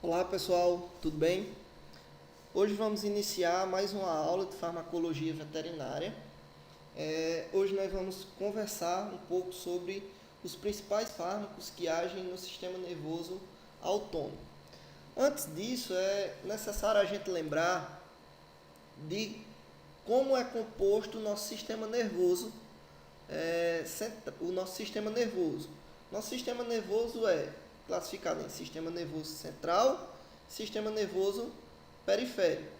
Olá pessoal, tudo bem? Hoje vamos iniciar mais uma aula de farmacologia veterinária. Hoje nós vamos conversar um pouco sobre os principais fármacos que agem no sistema nervoso autônomo. Antes disso, é necessário a gente lembrar de como é composto o nosso sistema nervoso, o nosso sistema nervoso. Nosso sistema nervoso é classificado em sistema nervoso central, sistema nervoso periférico.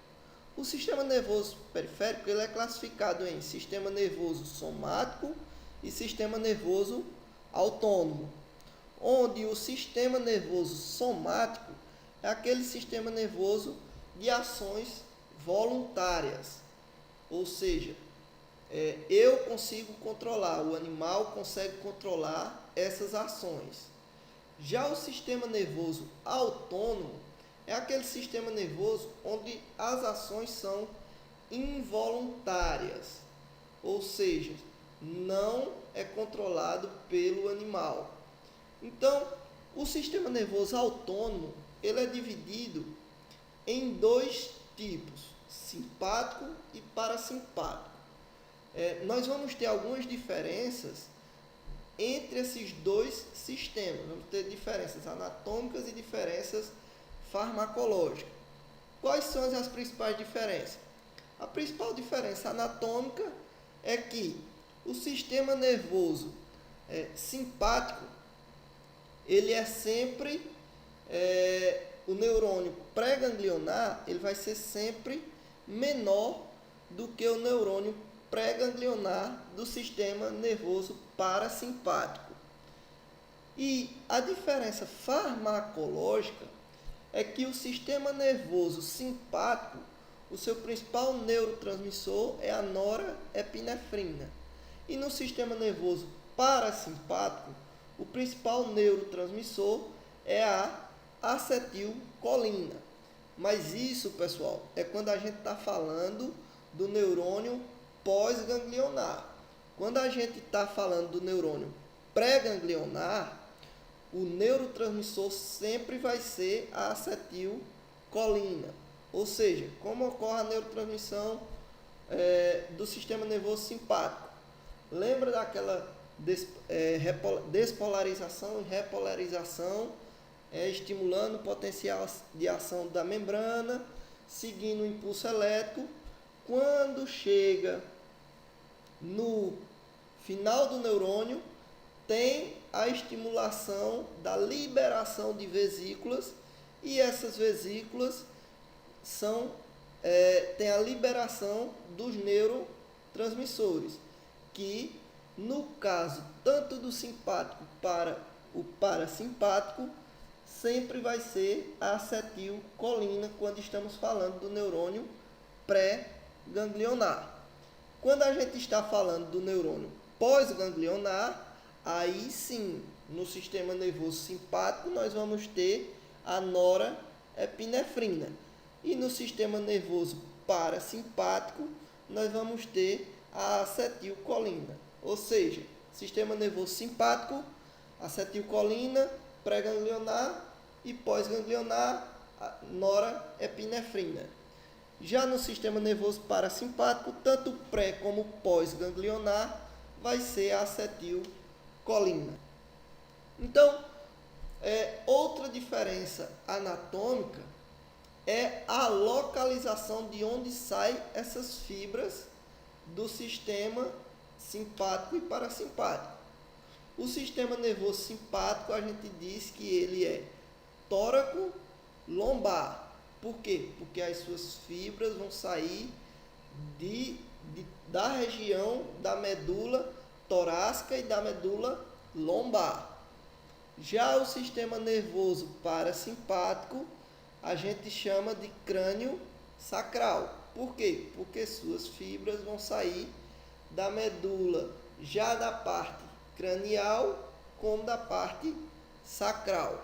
O sistema nervoso periférico ele é classificado em sistema nervoso somático e sistema nervoso autônomo, onde o sistema nervoso somático é aquele sistema nervoso de ações voluntárias, ou seja, eu consigo controlar, o animal consegue controlar essas ações. Já o sistema nervoso autônomo é aquele sistema nervoso onde as ações são involuntárias, ou seja, não é controlado pelo animal. Então, o sistema nervoso autônomo ele é dividido em dois tipos, simpático e parasimpático. Nós vamos ter algumas diferenças entre esses dois sistemas. Vamos ter diferenças anatômicas e diferenças farmacológicas. Quais são as principais diferenças? A principal diferença anatômica é que o sistema nervoso simpático ele é sempre o neurônio pré-ganglionar ele vai ser sempre menor do que o neurônio pré-ganglionar do sistema nervoso parasimpático. E a diferença farmacológica é que o sistema nervoso simpático, o seu principal neurotransmissor é a norepinefrina. E no sistema nervoso parasimpático, o principal neurotransmissor é a acetilcolina. Mas isso, pessoal, é quando a gente está falando do neurônio pós-ganglionar. Quando a gente está falando do neurônio pré-ganglionar, o neurotransmissor sempre vai ser a acetilcolina. Ou seja, como ocorre a neurotransmissão do sistema nervoso simpático? Lembra daquela despolarização e repolarização, estimulando o potencial de ação da membrana, seguindo o impulso elétrico. Quando chega no final do neurônio, tem a estimulação da liberação de vesículas e essas vesículas têm a liberação dos neurotransmissores, que no caso tanto do simpático para o parasimpático, sempre vai ser a acetilcolina quando estamos falando do neurônio pré-ganglionar. Quando a gente está falando do neurônio pós-ganglionar, aí sim, no sistema nervoso simpático, nós vamos ter a norepinefrina. E no sistema nervoso parasimpático, nós vamos ter a acetilcolina. Ou seja, sistema nervoso simpático, acetilcolina, pré-ganglionar e pós-ganglionar, norepinefrina. Já no sistema nervoso parasimpático, tanto pré como pós-ganglionar vai ser a acetilcolina. Então, outra diferença anatômica é a localização de onde saem essas fibras do sistema simpático e parasimpático. O sistema nervoso simpático, a gente diz que ele é tóraco-lombar. Por quê? Porque as suas fibras vão sair da região da medula torácica e da medula lombar. Já o sistema nervoso parasimpático, a gente chama de crânio sacral. Por quê? Porque suas fibras vão sair da medula, já da parte cranial, como da parte sacral.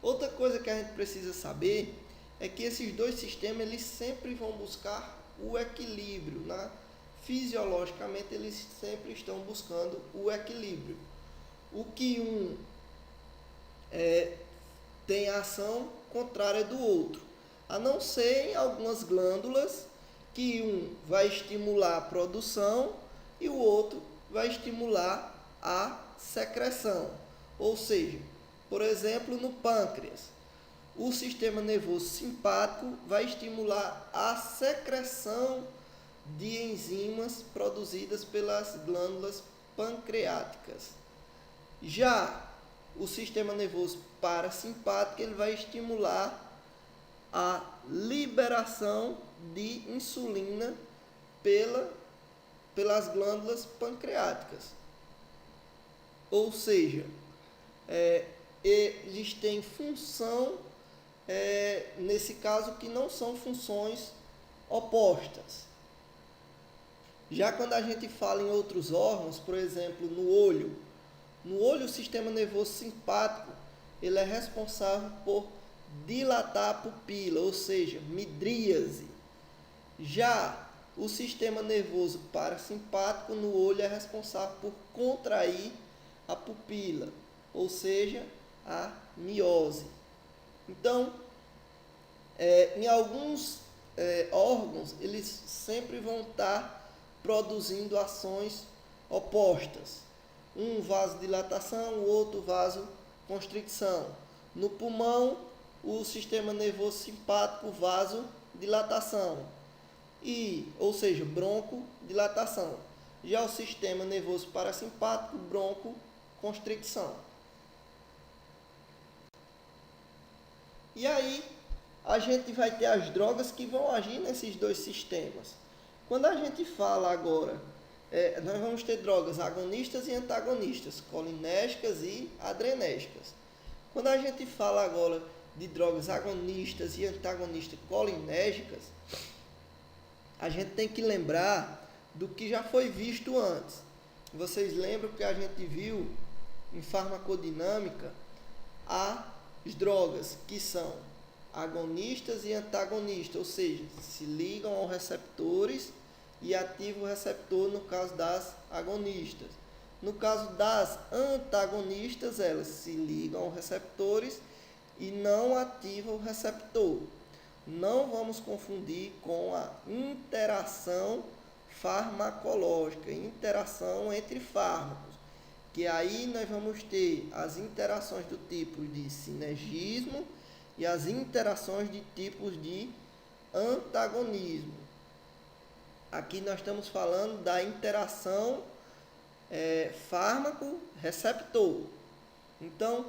Outra coisa que a gente precisa saber é que esses dois sistemas eles sempre vão buscar o equilíbrio, né? Fisiologicamente eles sempre estão buscando o equilíbrio. O que tem a ação contrária do outro, a não ser em algumas glândulas que um vai estimular a produção e o outro vai estimular a secreção. Ou seja, por exemplo, no pâncreas, o sistema nervoso simpático vai estimular a secreção de enzimas produzidas pelas glândulas pancreáticas. Já o sistema nervoso parasimpático ele vai estimular a liberação de insulina pelas glândulas pancreáticas. Ou seja, eles têm função, nesse caso, que não são funções opostas. Já quando a gente fala em outros órgãos, por exemplo, no olho o sistema nervoso simpático ele é responsável por dilatar a pupila, ou seja, midríase. Já o sistema nervoso parasimpático no olho é responsável por contrair a pupila, ou seja, a miose. Então, em alguns órgãos, eles sempre vão estar produzindo ações opostas. Um vasodilatação, o outro vasoconstricção. No pulmão, o sistema nervoso simpático, vasodilatação. Ou seja, broncodilatação. Já o sistema nervoso parasimpático, broncoconstricção. E aí, a gente vai ter as drogas que vão agir nesses dois sistemas. Quando a gente fala agora, nós vamos ter drogas agonistas e antagonistas, colinérgicas e adrenérgicas. Quando a gente fala agora de drogas agonistas e antagonistas colinérgicas, a gente tem que lembrar do que já foi visto antes. Vocês lembram que a gente viu em farmacodinâmica as drogas que são agonistas e antagonistas, ou seja, se ligam aos receptores e ativam o receptor no caso das agonistas. No caso das antagonistas, elas se ligam aos receptores e não ativam o receptor. Não vamos confundir com a interação farmacológica, interação entre fármacos, que aí nós vamos ter as interações do tipo de sinergismo e as interações de tipos de antagonismo. Aqui nós estamos falando da interação fármaco-receptor. Então,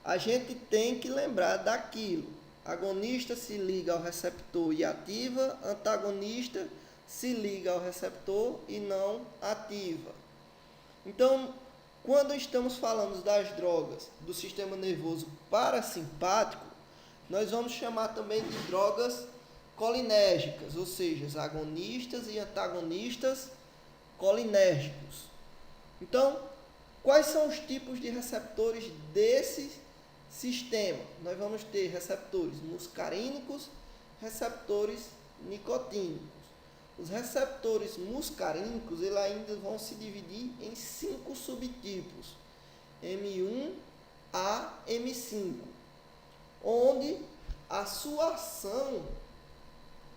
a gente tem que lembrar daquilo. Agonista se liga ao receptor e ativa, antagonista se liga ao receptor e não ativa. Então, quando estamos falando das drogas do sistema nervoso parasimpático, nós vamos chamar também de drogas colinérgicas, ou seja, agonistas e antagonistas colinérgicos. Então, quais são os tipos de receptores desse sistema? Nós vamos ter receptores muscarínicos, receptores nicotínicos. Os receptores muscarínicos eles ainda vão se dividir em 5 subtipos, M1 a M5, onde a sua ação,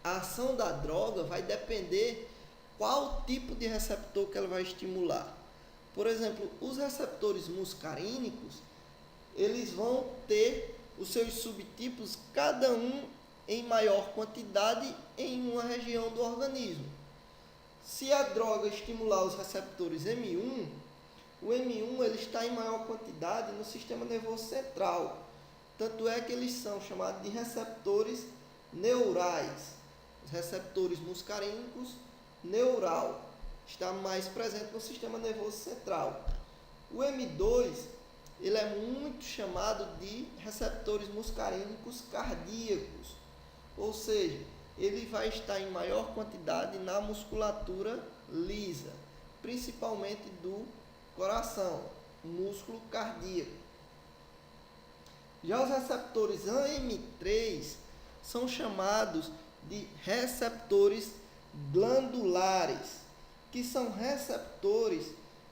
a ação da droga vai depender qual tipo de receptor que ela vai estimular. Por exemplo, os receptores muscarínicos, eles vão ter os seus subtipos, cada um em maior quantidade em uma região do organismo. Se a droga estimular os receptores M1, o M1 ele está em maior quantidade no sistema nervoso central. Tanto é que eles são chamados de receptores neurais. Os receptores muscarínicos neural está mais presente no sistema nervoso central. O M2 ele é muito chamado de receptores muscarínicos cardíacos, ou seja, ele vai estar em maior quantidade na musculatura lisa, principalmente do coração, músculo cardíaco. Já os receptores AM3 são chamados de receptores glandulares, que são receptores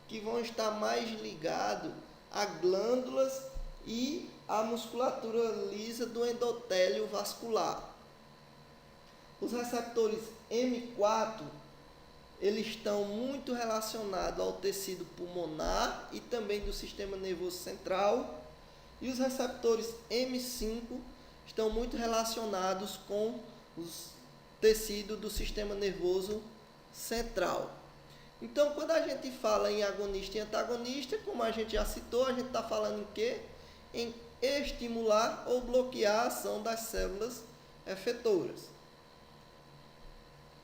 que vão estar mais ligados a glândulas e a musculatura lisa do endotélio vascular. Os receptores M4, eles estão muito relacionados ao tecido pulmonar e também do sistema nervoso central. E os receptores M5 estão muito relacionados com os tecidos do sistema nervoso central. Então, quando a gente fala em agonista e antagonista, como a gente já citou, a gente está falando em quê? Em estimular ou bloquear a ação das células efetoras.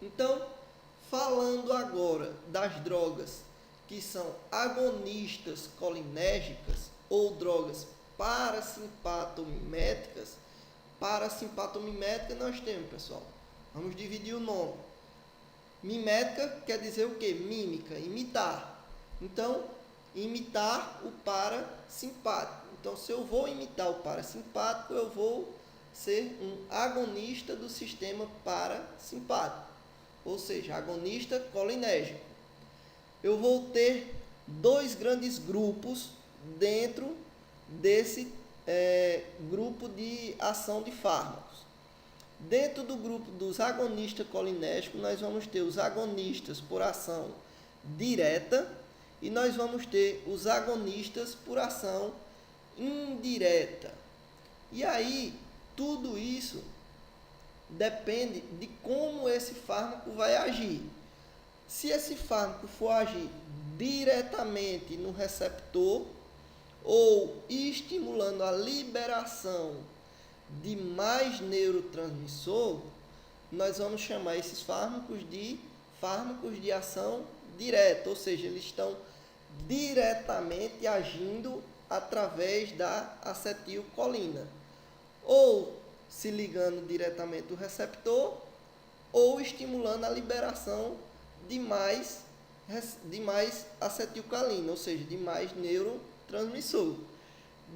Então, falando agora das drogas que são agonistas colinérgicas ou drogas parasimpatomiméticas, parasimpatomimética nós temos, pessoal. Vamos dividir o nome. Mimética quer dizer o quê? Mímica, imitar. Então, imitar o parasimpático. Então, se eu vou imitar o parasimpático, eu vou ser um agonista do sistema parasimpático, ou seja, agonista colinérgico. Eu vou ter dois grandes grupos dentro desse grupo de ação de fármacos. Dentro do grupo dos agonistas colinérgicos, nós vamos ter os agonistas por ação direta e nós vamos ter os agonistas por ação indireta. E aí, tudo isso depende de como esse fármaco vai agir. Se esse fármaco for agir diretamente no receptor ou estimulando a liberação de mais neurotransmissor, nós vamos chamar esses fármacos de ação direta, ou seja, eles estão diretamente agindo através da acetilcolina, ou se ligando diretamente ao receptor, ou estimulando a liberação de mais acetilcolina, ou seja, de mais neurotransmissor.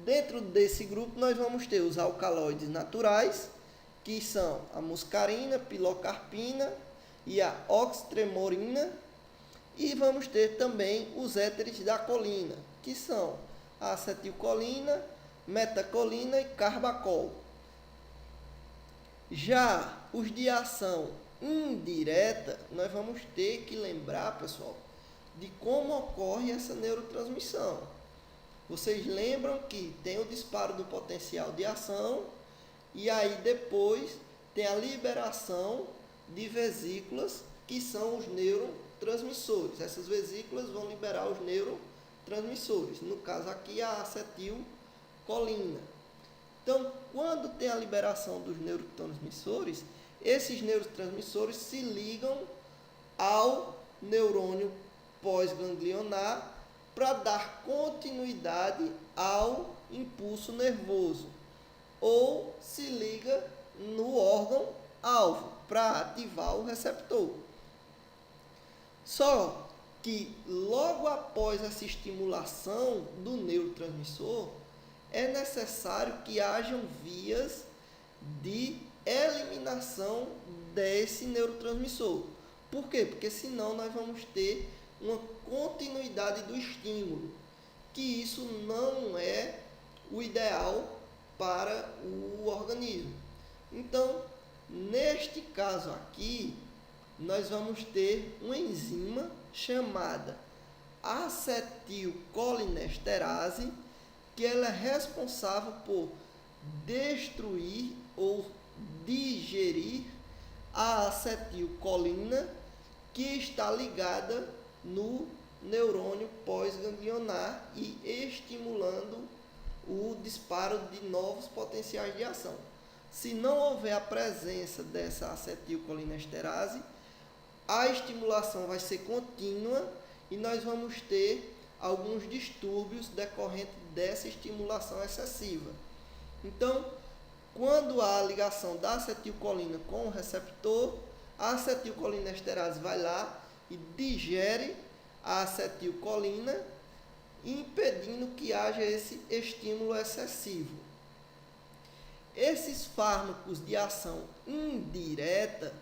Dentro desse grupo nós vamos ter os alcaloides naturais, que são a muscarina, pilocarpina e a oxtremorina, e vamos ter também os éteres da colina, que são a acetilcolina, metacolina e carbacol. Já os de ação indireta, nós vamos ter que lembrar, pessoal, de como ocorre essa neurotransmissão. Vocês lembram que tem o disparo do potencial de ação e aí depois tem a liberação de vesículas que são os neurotransmissores. Essas vesículas vão liberar os neurotransmissores. No caso aqui a acetilcolina. Então, quando tem a liberação dos neurotransmissores, esses neurotransmissores se ligam ao neurônio pós-ganglionar para dar continuidade ao impulso nervoso, ou se liga no órgão-alvo para ativar o receptor. Só que logo após essa estimulação do neurotransmissor, é necessário que hajam vias de eliminação desse neurotransmissor. Por quê? Porque senão nós vamos ter uma continuidade do estímulo, que isso não é o ideal para o organismo. Então, neste caso aqui, nós vamos ter uma enzima chamada acetilcolinesterase, que ela é responsável por destruir ou digerir a acetilcolina que está ligada no neurônio pós-ganglionar e estimulando o disparo de novos potenciais de ação. Se não houver a presença dessa acetilcolinesterase, a estimulação vai ser contínua e nós vamos ter alguns distúrbios decorrentes dessa estimulação excessiva. Então, quando há a ligação da acetilcolina com o receptor, a acetilcolinesterase vai lá e digere a acetilcolina, impedindo que haja esse estímulo excessivo. Esses fármacos de ação indireta,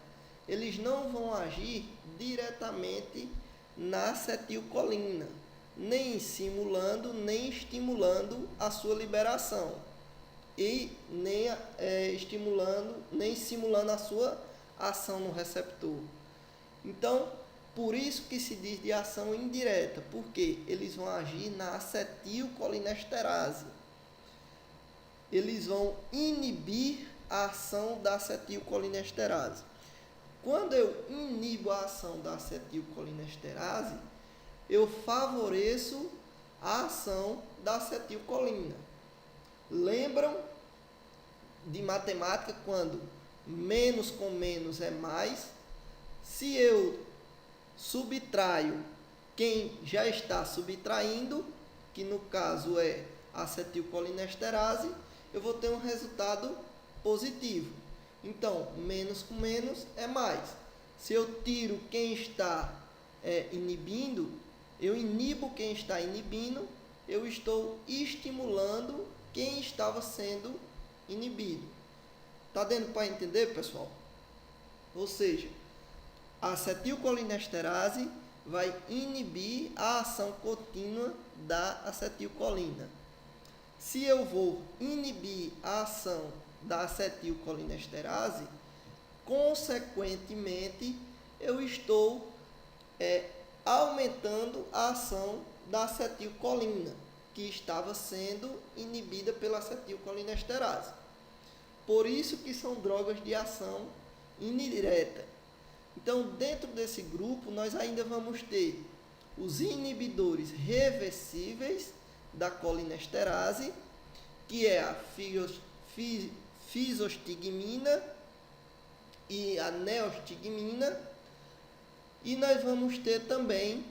eles não vão agir diretamente na acetilcolina, nem simulando, nem estimulando a sua liberação. e nem estimulando, nem simulando a sua ação no receptor. Então, por isso que se diz de ação indireta, porque eles vão agir na acetilcolinesterase. Eles vão inibir a ação da acetilcolinesterase. Quando eu inibo a ação da acetilcolinesterase, eu favoreço a ação da acetilcolina. Lembram de matemática quando menos com menos é mais? Se eu subtraio quem já está subtraindo, que no caso é a acetilcolinesterase, eu vou ter um resultado positivo. Então, menos com menos é mais. Se eu tiro quem está inibindo, eu inibo quem está inibindo, eu estou estimulando quem estava sendo inibido. Tá dando para entender, pessoal? Ou seja, a acetilcolinesterase vai inibir a ação contínua da acetilcolina. Se eu vou inibir a ação da acetilcolinesterase, consequentemente, eu estou aumentando a ação da acetilcolina, que estava sendo inibida pela acetilcolinesterase. Por isso que são drogas de ação indireta. Então, dentro desse grupo, nós ainda vamos ter os inibidores reversíveis da colinesterase, que é a fisostigmina e a neostigmina, e nós vamos ter também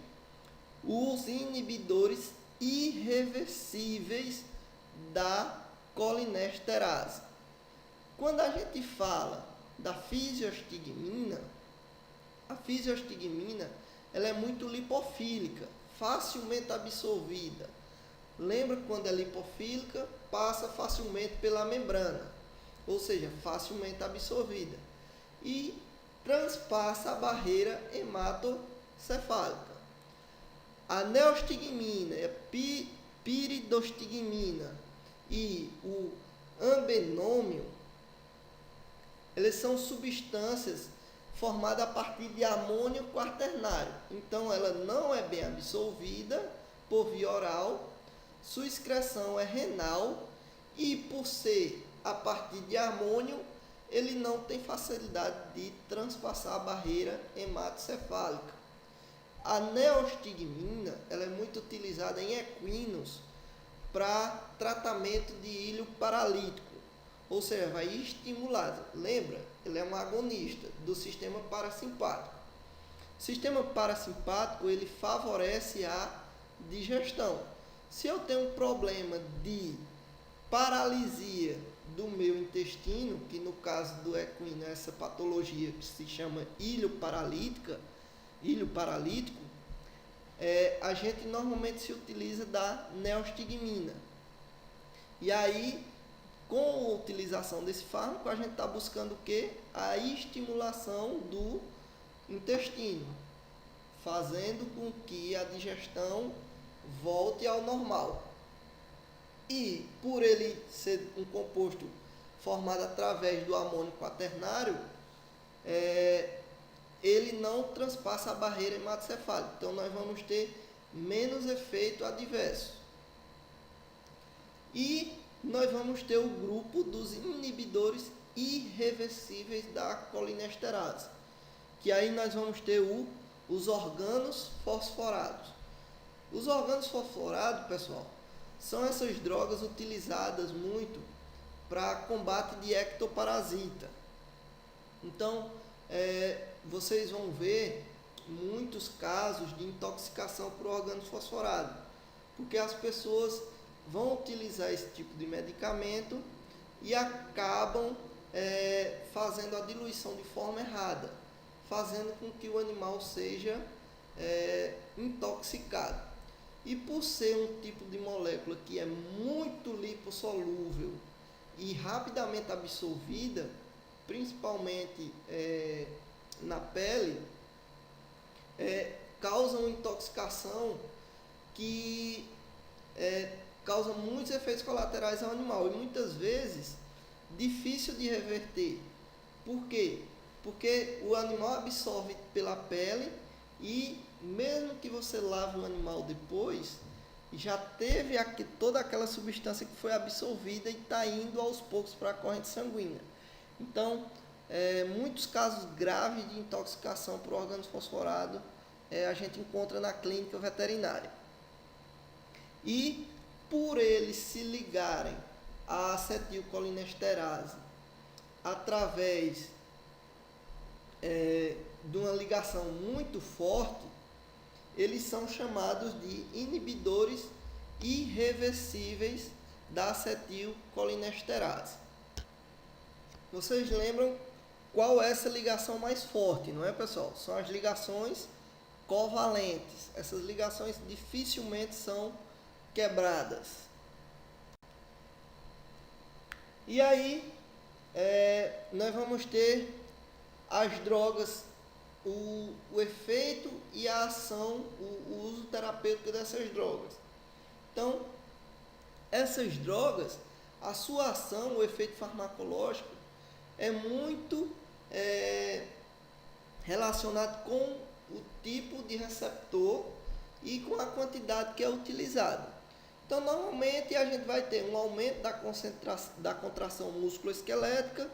os inibidores irreversíveis da colinesterase. Quando a gente fala da fisostigmina, a fisostigmina ela é muito lipofílica, facilmente absorvida. Lembra que quando é lipofílica, passa facilmente pela membrana, ou seja, facilmente absorvida. E transpassa a barreira hematocefálica. A neostigmina, a piridostigmina e o ambenômio, eles são substâncias formadas a partir de amônio quaternário. Então, ela não é bem absorvida por via oral, sua excreção é renal e, por ser a partir de amônio, ele não tem facilidade de transpassar a barreira hematocefálica. A neostigmina ela é muito utilizada em equinos para tratamento de ilho paralítico, ou seja, vai estimular. Lembra? Ele é um agonista do sistema parasimpático. O sistema parasimpático ele favorece a digestão. Se eu tenho um problema de paralisia do meu intestino, que no caso do equino é essa patologia que se chama ilho paralítico, a gente normalmente se utiliza da neostigmina. E aí, com a utilização desse fármaco, a gente está buscando o quê? A estimulação do intestino, fazendo com que a digestão volte ao normal. E por ele ser um composto formado através do amônio quaternário, ele não transpassa a barreira hematocefálica. Então nós vamos ter menos efeito adverso. E nós vamos ter o grupo dos inibidores irreversíveis da colinesterase, que aí nós vamos ter os organos fosforados. Os organos fosforados, pessoal, são essas drogas utilizadas muito para combate de ectoparasita. Então, vocês vão ver muitos casos de intoxicação por orgânios fosforados, porque as pessoas vão utilizar esse tipo de medicamento e acabam fazendo a diluição de forma errada, fazendo com que o animal seja intoxicado. E por ser um tipo de molécula que é muito lipossolúvel e rapidamente absorvida, principalmente na pele, causa uma intoxicação que causa muitos efeitos colaterais ao animal e muitas vezes difícil de reverter. Por quê? Porque o animal absorve pela pele e mesmo que você lave o animal depois, já teve aqui toda aquela substância que foi absorvida e está indo aos poucos para a corrente sanguínea. Então, muitos casos graves de intoxicação por órgãos fosforados a gente encontra na clínica veterinária. E por eles se ligarem à acetilcolinesterase através de uma ligação muito forte, eles são chamados de inibidores irreversíveis da acetilcolinesterase. Vocês lembram qual é essa ligação mais forte, não é, pessoal? São as ligações covalentes. Essas ligações dificilmente são quebradas. E aí, nós vamos ter as drogas, o efeito e a ação, o uso terapêutico dessas drogas. Então, essas drogas, a sua ação, o efeito farmacológico, é muito relacionado com o tipo de receptor e com a quantidade que é utilizada. Então, normalmente, a gente vai ter um aumento da contração musculoesquelética,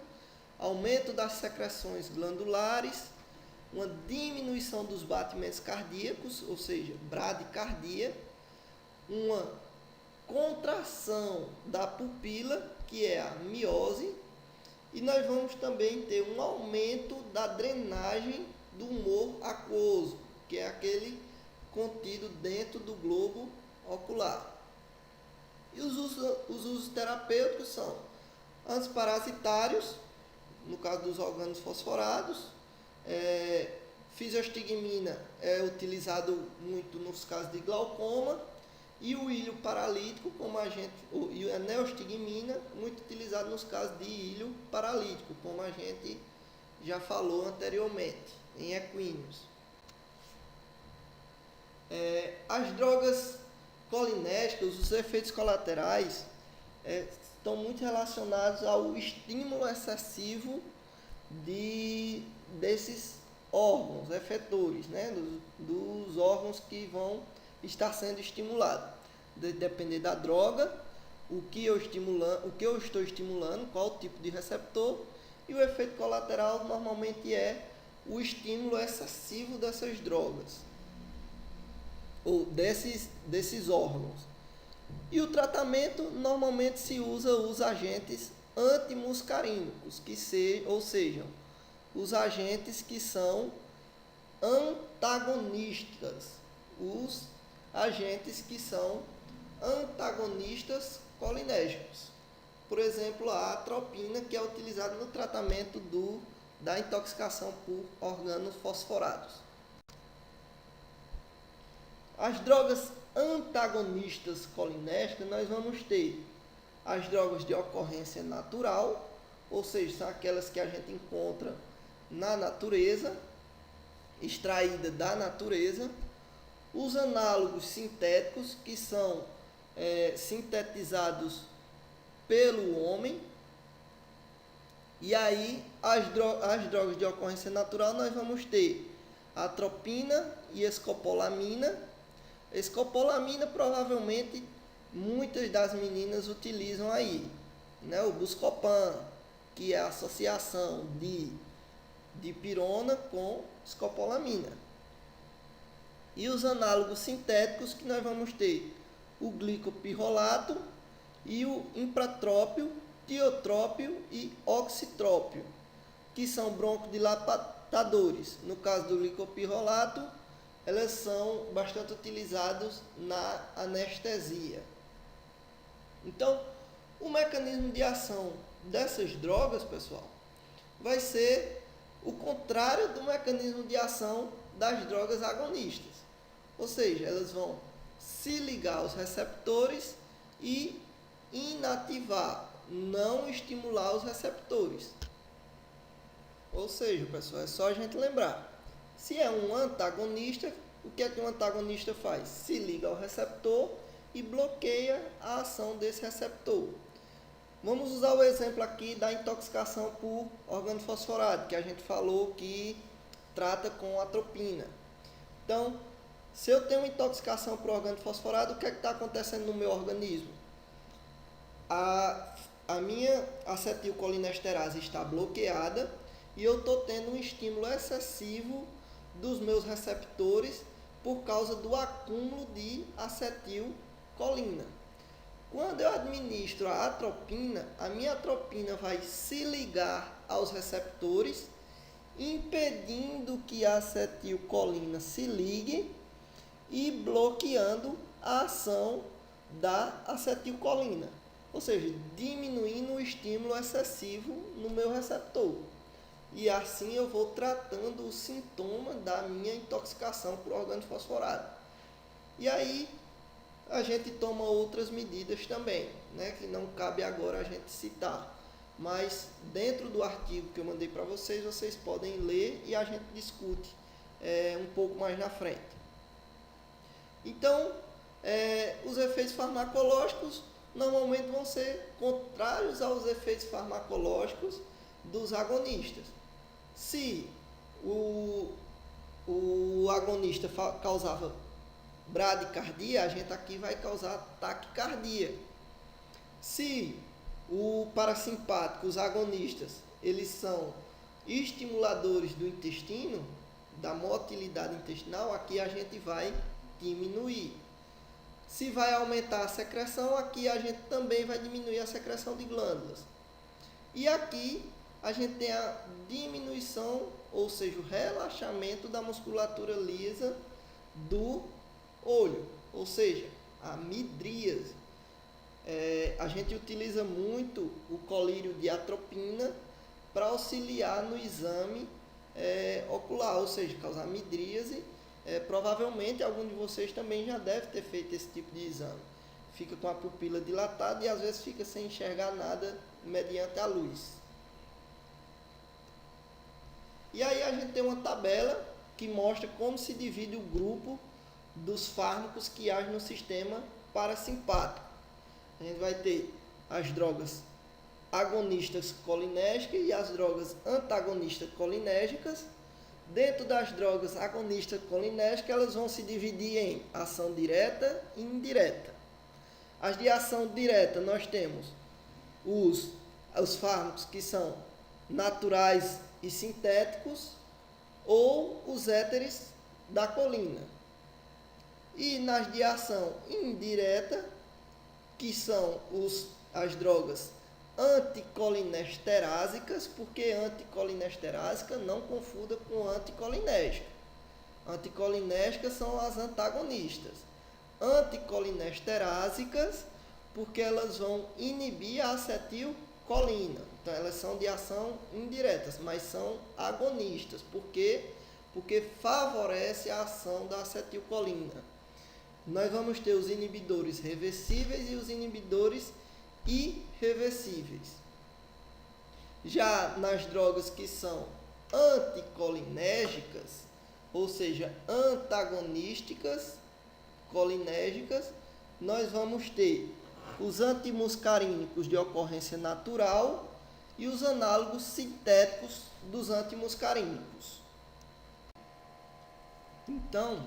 aumento das secreções glandulares, uma diminuição dos batimentos cardíacos, ou seja, bradicardia, uma contração da pupila, que é a miose, e nós vamos também ter um aumento da drenagem do humor aquoso, que é aquele contido dentro do globo ocular. E os usos terapêuticos são antiparasitários, no caso dos orgânulos fosforados, fisiostigmina é utilizado muito nos casos de glaucoma, e o ilho paralítico, e a neostigmina, muito utilizado nos casos de ilho paralítico, como a gente já falou anteriormente, em equinos. As drogas colinérgicas, os efeitos colaterais, estão muito relacionados ao estímulo excessivo desses órgãos efetores, né? dos órgãos que vão estar sendo estimulados. Depender da droga, o que eu estou estimulando, qual o tipo de receptor, e o efeito colateral normalmente é o estímulo excessivo dessas drogas, ou desses órgãos. E o tratamento normalmente se usa os agentes antimuscarínicos, ou seja, os agentes que são antagonistas, os agentes que são antagonistas colinérgicos. Por exemplo, a atropina, que é utilizada no tratamento da intoxicação por orgânulos fosforados. As drogas antagonistas colinérgicas, nós vamos ter as drogas de ocorrência natural, ou seja, são aquelas que a gente encontra na natureza, extraída da natureza, os análogos sintéticos, que são sintetizados pelo homem, e aí as drogas de ocorrência natural nós vamos ter atropina e escopolamina. Escopolamina provavelmente muitas das meninas utilizam aí, né? O Buscopan, que é a associação de dipirona com escopolamina. E os análogos sintéticos, que nós vamos ter o glicopirrolato e o impratrópio, tiotrópio e oxitrópio, que são broncodilatadores. No caso do glicopirrolato, elas são bastante utilizadas na anestesia. Então, o mecanismo de ação dessas drogas, pessoal, vai ser o contrário do mecanismo de ação das drogas agonistas. Ou seja, elas vão se ligar aos receptores e inativar, não estimular os receptores. Ou seja, pessoal, é só a gente lembrar. Se é um antagonista, o que é que um antagonista faz? Se liga ao receptor e bloqueia a ação desse receptor. Vamos usar o exemplo aqui da intoxicação por organofosforato, que a gente falou que trata com atropina. Então, se eu tenho intoxicação por organofosforato, o que é que está acontecendo no meu organismo? A minha acetilcolinesterase está bloqueada e eu estou tendo um estímulo excessivo dos meus receptores por causa do acúmulo de acetilcolina. Quando eu administro a atropina, a minha atropina vai se ligar aos receptores, impedindo que a acetilcolina se ligue e bloqueando a ação da acetilcolina, ou seja, diminuindo o estímulo excessivo no meu receptor. E assim eu vou tratando o sintoma da minha intoxicação por organofosforato. E aí a gente toma outras medidas também, né, que não cabe agora a gente citar. Mas dentro do artigo que eu mandei para vocês, vocês podem ler e a gente discute um pouco mais na frente. Então, os efeitos farmacológicos normalmente vão ser contrários aos efeitos farmacológicos dos agonistas. Se o agonista causava bradicardia, a gente aqui vai causar taquicardia. Se o parasimpático, os agonistas, eles são estimuladores do intestino, da motilidade intestinal, aqui a gente vai diminuir. Se vai aumentar a secreção, aqui a gente também vai diminuir a secreção de glândulas. E aqui a gente tem a diminuição, ou seja, o relaxamento da musculatura lisa do olho, ou seja, a midríase. A gente utiliza muito o colírio de atropina para auxiliar no exame ocular, ou seja, causar midríase. Provavelmente algum de vocês também já deve ter feito esse tipo de exame. Fica com a pupila dilatada e às vezes fica sem enxergar nada mediante a luz. E aí a gente tem uma tabela que mostra como se divide o grupo dos fármacos que agem no sistema parasimpático. A gente vai ter as drogas agonistas colinérgicas e as drogas antagonistas colinérgicas. Dentro das drogas agonistas colinérgicas, elas vão se dividir em ação direta e indireta. As de ação direta, nós temos os fármacos que são naturais e sintéticos ou os éteres da colina. E nas de ação indireta, que são as drogas anticolinesterásicas, porque anticolinesterásica não confunda com anticolinérgica. Anticolinérgicas são as antagonistas. Anticolinesterásicas, porque elas vão inibir a acetilcolina. Então elas são de ação indiretas, mas são agonistas. Por quê? Porque favorece a ação da acetilcolina. Nós vamos ter os inibidores reversíveis e os inibidores irreversíveis. Já nas drogas que são anticolinérgicas, ou seja, antagonísticas colinérgicas, nós vamos ter os antimuscarínicos de ocorrência natural e os análogos sintéticos dos antimuscarínicos. Então,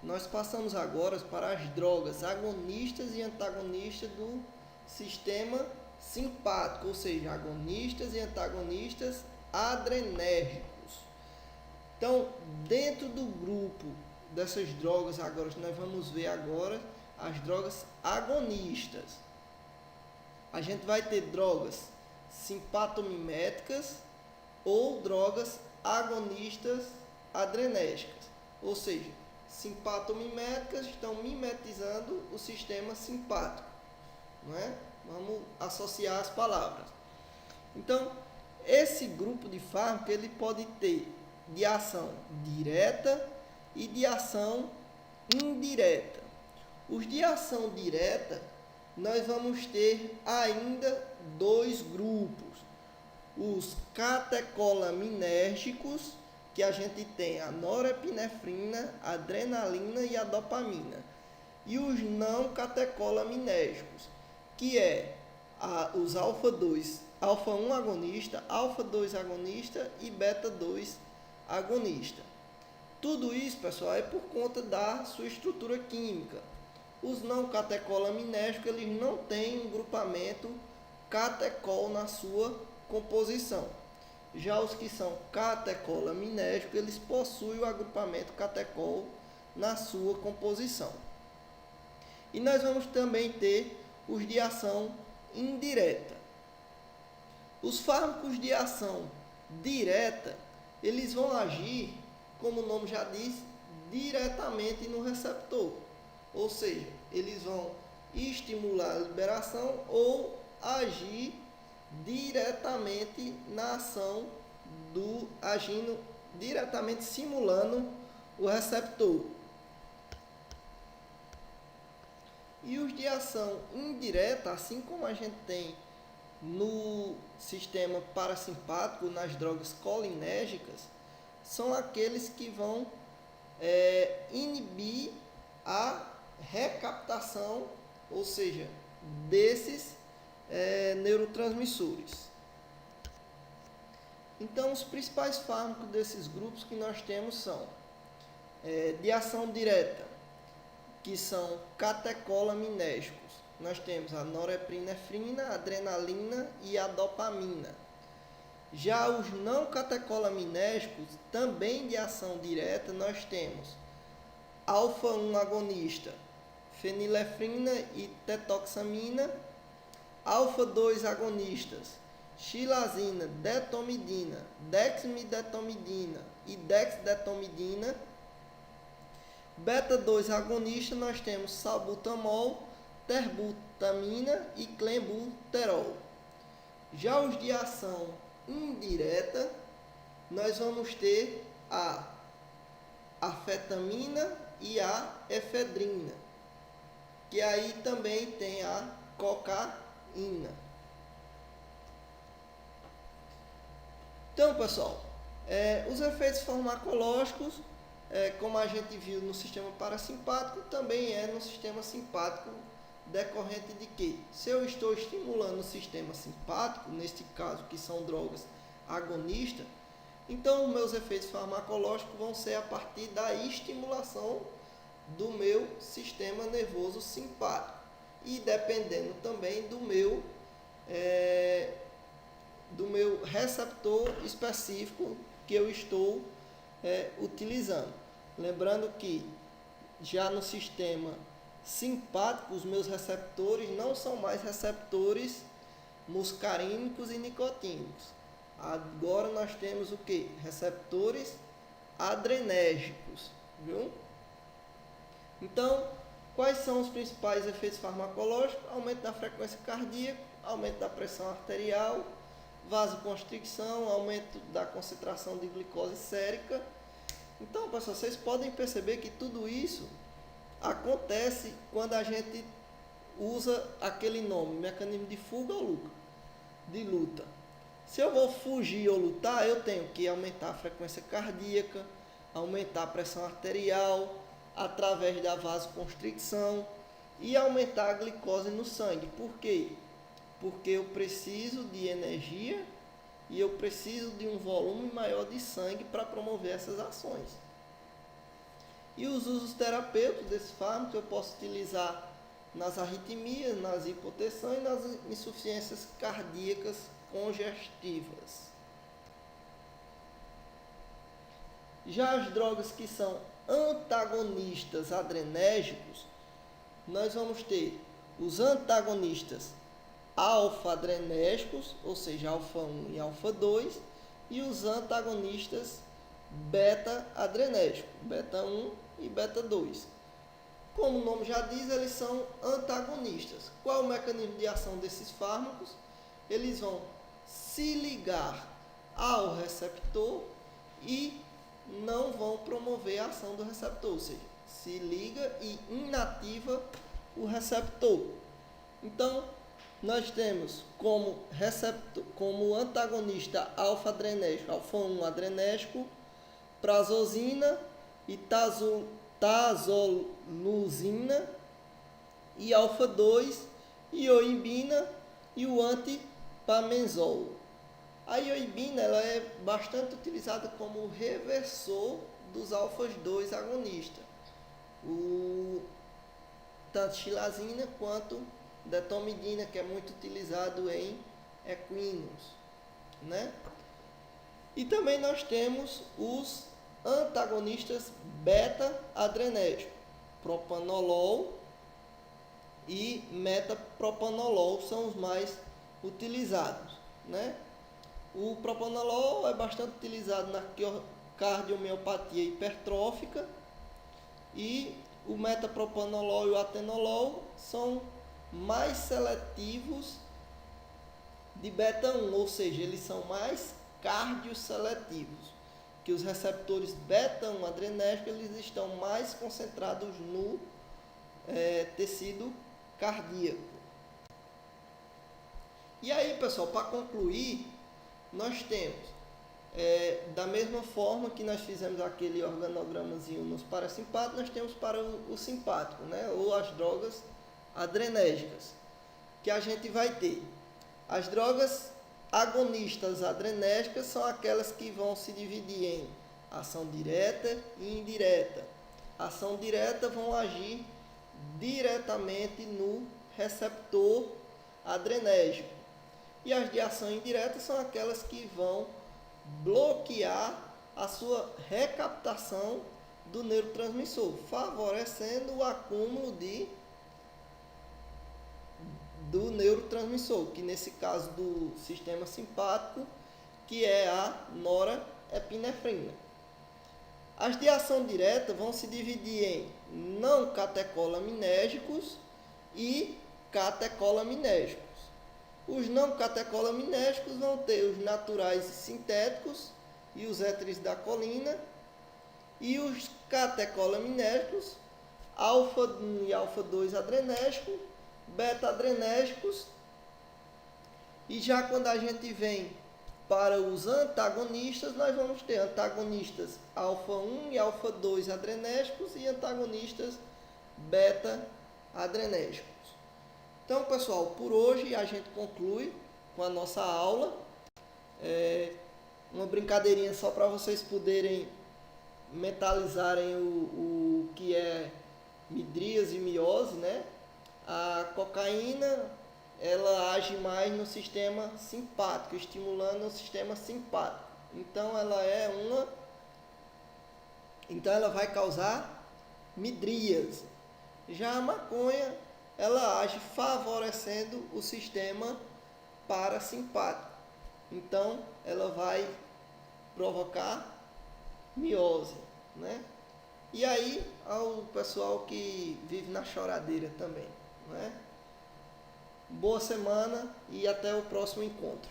nós passamos agora para as drogas agonistas e antagonistas do sistema simpático, ou seja, agonistas e antagonistas adrenérgicos. Então, dentro do grupo dessas drogas, agora nós vamos ver agora as drogas agonistas. A gente vai ter drogas simpatomiméticas ou drogas agonistas adrenérgicas, ou seja, simpatomiméticas estão mimetizando o sistema simpático, não é? Vamos associar as palavras. Então, esse grupo de fármacos ele pode ter de ação direta e de ação indireta. Os de ação direta, nós vamos ter ainda dois grupos. Os catecolaminérgicos, que a gente tem a norepinefrina, a adrenalina e a dopamina. e os não catecolaminérgicos, que é os alfa-2, alfa-1 agonista, alfa-2 agonista e beta-2 agonista. Tudo isso, pessoal, é por conta da sua estrutura química. Os não catecolaminérgicos, eles não têm um grupamento catecol na sua composição. Já os que são catecolaminérgicos, eles possuem o agrupamento catecol na sua composição. E nós vamos também ter os de ação indireta. Os fármacos de ação direta, eles vão agir, como o nome já diz, diretamente no receptor. Ou seja, eles vão estimular a liberação ou agir diretamente na ação agindo diretamente, simulando o receptor. E os de ação indireta, assim como a gente tem no sistema parasimpático, nas drogas colinérgicas, são aqueles que vão inibir a recaptação, ou seja, desses neurotransmissores. Então, os principais fármacos desses grupos que nós temos são de ação direta, que são catecolaminérgicos. Nós temos a norepinefrina, a adrenalina e a dopamina. Já os não catecolaminérgicos, também de ação direta, nós temos alfa-1 agonista, fenilefrina e tetoxamina, alfa-2 agonistas, xilazina, detomidina, dexmedetomidina e dexdetomidina. Beta-2 agonista, nós temos salbutamol, terbutamina e clenbuterol. Já os de ação indireta, nós vamos ter a afetamina e a efedrina, que aí também tem a cocaína. Então, pessoal, os efeitos farmacológicos, como a gente viu no sistema parasimpático, também no sistema simpático, decorrente de que, se eu estou estimulando o sistema simpático, neste caso que são drogas agonistas, então meus efeitos farmacológicos vão ser a partir da estimulação do meu sistema nervoso simpático e dependendo também do meu receptor específico que eu estou utilizando. Lembrando que já no sistema simpático, os meus receptores não são mais receptores muscarínicos e nicotínicos. Agora nós temos o que? Receptores adrenérgicos, viu? Então, quais são os principais efeitos farmacológicos? Aumento da frequência cardíaca, aumento da pressão arterial, vasoconstricção, aumento da concentração de glicose sérica. Então, pessoal, vocês podem perceber que tudo isso acontece quando a gente usa aquele nome, mecanismo de fuga ou de luta. Se eu vou fugir ou lutar, eu tenho que aumentar a frequência cardíaca, aumentar a pressão arterial, através da vasoconstricção e aumentar a glicose no sangue. Por quê? Porque eu preciso de energia e eu preciso de um volume maior de sangue para promover essas ações. E os usos terapêuticos desse fármaco eu posso utilizar nas arritmias, nas hipotensões e nas insuficiências cardíacas congestivas. Já as drogas que são antagonistas adrenérgicos, nós vamos ter os antagonistas alfa-adrenérgicos, ou seja, alfa-1 e alfa-2, e os antagonistas beta-adrenérgicos, beta-1 e beta-2. Como o nome já diz, eles são antagonistas. Qual é o mecanismo de ação desses fármacos? Eles vão se ligar ao receptor e não vão promover a ação do receptor, ou seja, se liga e inativa o receptor. Então, nós temos como antagonista alfa-adrenérgico, alfa-1 adrenérgico, prazosina e tazoluzina, e alfa-2, ioibina e o antipamenzol. A ioibina ela é bastante utilizada como reversor dos alfas-2 agonistas, tanto xilazina quanto detomidina, que é muito utilizado em equinos, né? E também nós temos os antagonistas beta-adrenérgicos, propanolol e metapropanolol são os mais utilizados, né? O propanolol é bastante utilizado na cardiomiopatia hipertrófica e o metapropanolol e o atenolol são mais seletivos de beta-1, ou seja, eles são mais cardioseletivos, que os receptores beta-1 adrenérgicos eles estão mais concentrados no tecido cardíaco. E aí, pessoal, para concluir, nós temos, da mesma forma que nós fizemos aquele organogramazinho nos parasimpáticos, nós temos para o simpático, né? Ou as drogas adrenérgicas, que a gente vai ter. As drogas agonistas adrenérgicas são aquelas que vão se dividir em ação direta e indireta. Ação direta vão agir diretamente no receptor adrenérgico. E as de ação indireta são aquelas que vão bloquear a sua recaptação do neurotransmissor, favorecendo o acúmulo do neurotransmissor, que nesse caso do sistema simpático, que é a norepinefrina. As de ação direta vão se dividir em não catecolaminérgicos e catecolaminérgicos. Os não catecolaminérgicos vão ter os naturais e sintéticos e os heteroxidacolina, e os catecolaminérgicos, alfa-1 e alfa-2 adrenérgicos, beta-adrenérgicos. E já quando a gente vem para os antagonistas, nós vamos ter antagonistas alfa-1 e alfa-2 adrenérgicos e antagonistas beta-adrenérgicos. Então, pessoal, por hoje a gente conclui com a nossa aula. Uma brincadeirinha só para vocês poderem mentalizarem o que é midríase e miose, né? A cocaína, ela age mais no sistema simpático, estimulando o sistema simpático. Então ela vai causar midríase. Já a maconha, ela age favorecendo o sistema parasimpático. Então ela vai provocar miose, né? E aí ao pessoal que vive na choradeira também, né? Boa semana e até o próximo encontro.